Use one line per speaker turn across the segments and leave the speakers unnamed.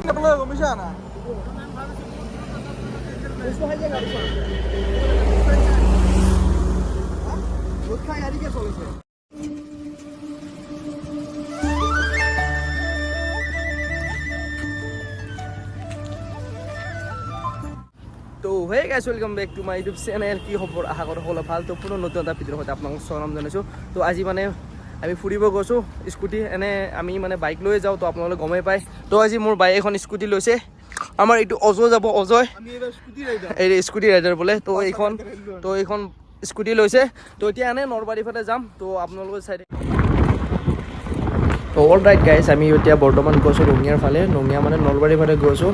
Kapal kami sana. Gusto aja nggak bisa. Buat kayak adik solusi. তো hey guys welcome back to my YouTube channel কি খবৰ আশা কৰোঁ সকলো ভাল তো পুনৰ নতুন এটা ভিডিঅ'ৰ সৈতে আপোনালোকক স্বাগতম জনাইছোঁ তো আজি মানে আমি ফুৰিব গৈছোঁ স্কুটি এনে আমি মানে বাইক লৈ যাওঁ তো আপোনালোকে গমেই পায় তো আজি মোৰ বাই এখন স্কুটি লৈছে আমাৰ এইটো অজয় যাব অজয় এই স্কুটি ৰাইডাৰ বোলে তো এইখন স্কুটি লৈছে তো এতিয়া এনে নলবাৰী ফালে যাম তো আপোনালোকে চাই তো অল ৰাইট গাইজ আমি এতিয়া বৰ্তমান গৈছোঁ ৰঙিয়াৰ ফালে ৰঙিয়া মানে নলবাৰীৰ ফালে গৈছোঁ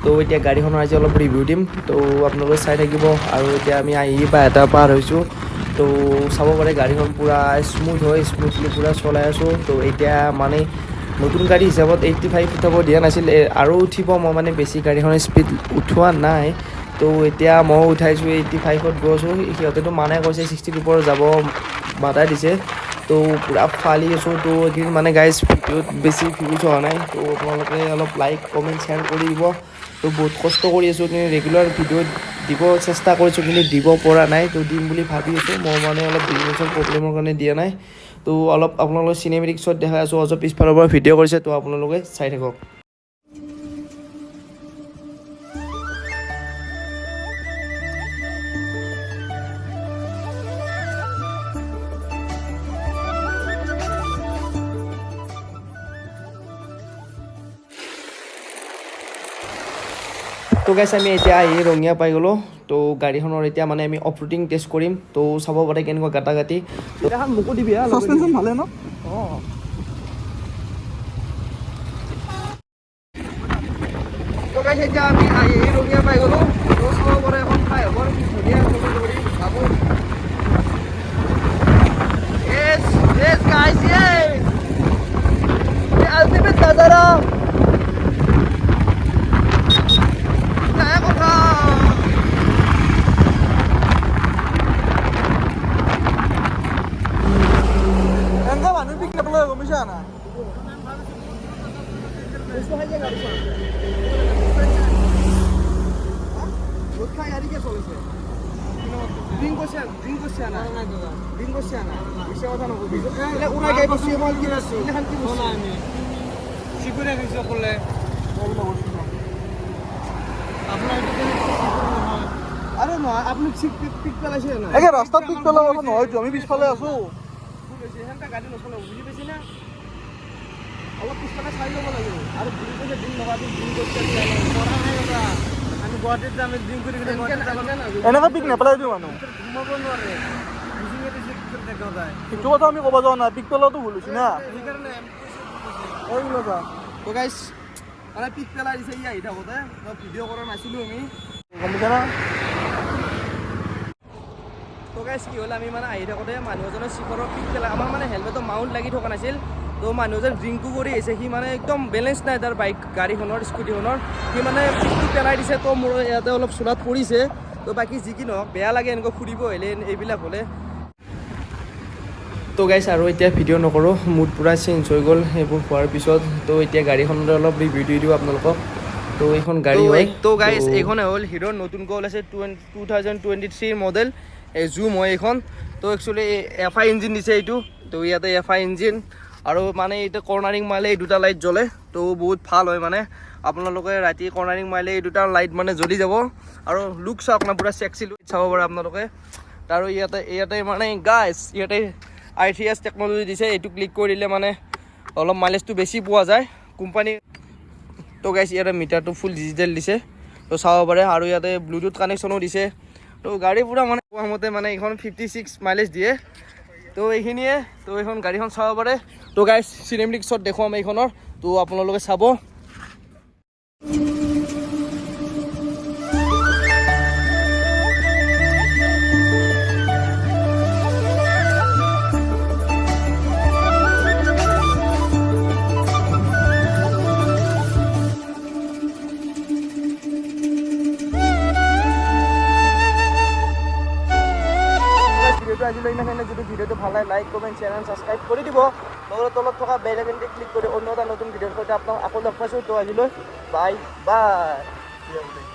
তো এতিয়া গাড়ীখনৰ আজি অলপ ৰিভিউ দিম তো আপোনালোকে চাই থাকিব আৰু এতিয়া আমি আহি এটা পাৰ হৈছোঁ তো চাব পাৰে গাড়ীখন পূৰা স্মুথ হয় স্মুথলি পূৰা চলাই আছোঁ তো এতিয়া মানে নতুন গাড়ী হিচাপত 85 উঠাব দিয়া নাছিল আৰু উঠিব মই মানে বেছি গাড়ীখনৰ স্পীড উঠোৱা নাই তো এতিয়া মই উঠাইছোঁ 85ত গৈছোঁ সিহঁতেতো মানে কৈছে 60 ওপৰত যাব বাধা দিছে তো পূৰা ফালি আছোঁ তো এইখিনি মানে গাইজ ভিডিঅ'ত বেছি ভিউজ হোৱা নাই তো আপোনালোকে অলপ লাইক কমেণ্ট শ্বেয়াৰ কৰি দিব তো বহুত কষ্ট কৰি আছোঁ কিন্তু ৰেগুলাৰ ভিডিঅ'ত দিব চেষ্টা কৰিছোঁ কিন্তু দিব পৰা নাই তো দিম বুলি ভাবি আছোঁ মই মানে অলপ বিজনেছৰ প্ৰব্লেমৰ কাৰণে দিয়া নাই তো অলপ আপোনালোকে চিনেমেটিক শ্বট দেখাই আছোঁ অজয় পিছফালৰ পৰা ভিডিঅ' কৰিছে তো আপোনালোকে চাই থাকক তো গাইছ আমি এতিয়া আহি ৰঙিয়া পাই গ'লোঁ তো গাড়ীখনৰ এতিয়া মানে আমি অফ ৰোডিং টেষ্ট কৰিম তো চাব পাৰে কেনেকুৱা গাটা গাটি এখন মোকো দিবি সাছপেনশ্যন ভালে ন অঁ তো গাইছ এতিয়া আমি আহি ৰঙিয়া পাই গ'লোঁ তো চাব পাৰে এখন ঠাই হ'ব ধুনীয়া চাব yes guys yes the ultimate nazara sana. Gusto aja nggak bisa. Buat kayak adik solusi. Bingo sana. Bisa apa nunggu bisa? Ini udah kayak pasti mau kita sih. Ini hanti musuh. Sigurnya bisa boleh. আরে না আপনি পিক পেলাইছে না এই রাস্তা পিক পেলা এখন হয় তো আমি পিছফালে আছো এখানটা গাড়ি নচলাব বুঝি পাইছি না অলপ পিছফালে চাই ল'ব লাগিব আৰু ঘূৰি গৈছে দিন লগাবি দিন কৰিছে কৰা নাই ৰবা আমি গুৱাহাটীত যাম দিন কৰি কিনে গুৱাহাটীত যাব এনেকৈ পিক নেপেলাই দিওঁ মানুহ ঘুমাব নোৱাৰে বুজিঙে দিছে পিছত দেখা যায় সেইটো কথা আমি ক'ব যোৱা নাই পিক পেলাওতো ভুল হৈছে না সেইকাৰণে এইগুলো যা তো গাইছ মানে পিক পেলাই দিছে ই আহি থাকোঁতে ভিডিঅ' কৰা নাছিলোঁ আমি গম পাইছা না তো গাইছ কি হ'ল আমি মানে আহি থাকোঁতে মানুহ এজনে চিপৰৰ পিক পেলাই আমাৰ মানে হেলমেটৰ মাউণ্ট লাগি থকা নাছিল তো মানুহজন ড্ৰিংকো কৰি আহিছে সি মানে একদম বেলেঞ্চ নাই তাৰ বাইক গাড়ীখনৰ স্কুটিখনৰ সি মানে পিকটো পেলাই দিছে তো মোৰ ইয়াতে অলপ চোলাত পৰিছে তো বাকী যি কি নহওক বেয়া লাগে এনেকৈ ফুৰিব আহিলে এইবিলাক হ'লে তো গাইছ আৰু এতিয়া ভিডিঅ' নকৰোঁ মুড পূৰা চেঞ্জ হৈ গ'ল সেইবোৰ হোৱাৰ পিছত তো এতিয়া গাড়ীখনৰ অলপ ৰিভিউ দি দিওঁ আপোনালোকক তো এইখন গাড়ী হয় তো গাইছ এইখন হ'ল হিৰোৰ নতুনকৈ ওলাইছে 2023 মডেল এই জুম হয় এইখন তো একচুৱেলি FI ইঞ্জিন দিছে এইটো তো ইয়াতে FI ইঞ্জিন আৰু মানে এতিয়া কৰ্ণাৰিং মাৰিলে এই দুটা লাইট জ্বলে তো বহুত ভাল হয় মানে আপোনালোকে ৰাতি কৰ্ণাৰিং মাৰিলে এই দুটা লাইট মানে জ্বলি যাব আৰু লুক চাওক না পূৰা চেক্সি লুক চাব পাৰে আপোনালোকে আৰু ইয়াতে মানে গাইছ ইয়াতে ITS টেকন'লজি দিছে এইটো ক্লিক কৰি দিলে মানে অলপ মাইলেজটো বেছি পোৱা যায় কোম্পানী তো গাইছ ইয়াতে মিটাৰটো ফুল ডিজিটেল দিছে তো চাব পাৰে আৰু ইয়াতে ব্লুটুথ কানেকশ্যনো দিছে তো গাড়ী পূৰা মানে কোৱা মতে মানে এইখন 56 মাইলেজ দিয়ে তো এইখিনিয়ে তো এইখন গাড়ীখন চাব পাৰে তো গাইছ চিনেমেটিক শ্বট দেখুৱাম এইখনৰ তো আপোনালোকে চাব আজিলৈ ইমানখিনি যদি ভিডিঅ'টো ভাল লাগে like comment share and subscribe কৰি দিব নহ'লে তলত থকা বেল আইকনটো ক্লিক কৰি অন্য এটা নতুন ভিডিঅ'ৰ সৈতে আপোনাক আকৌ লগ পাইছোঁ। তো আজিলৈ বাই বাই।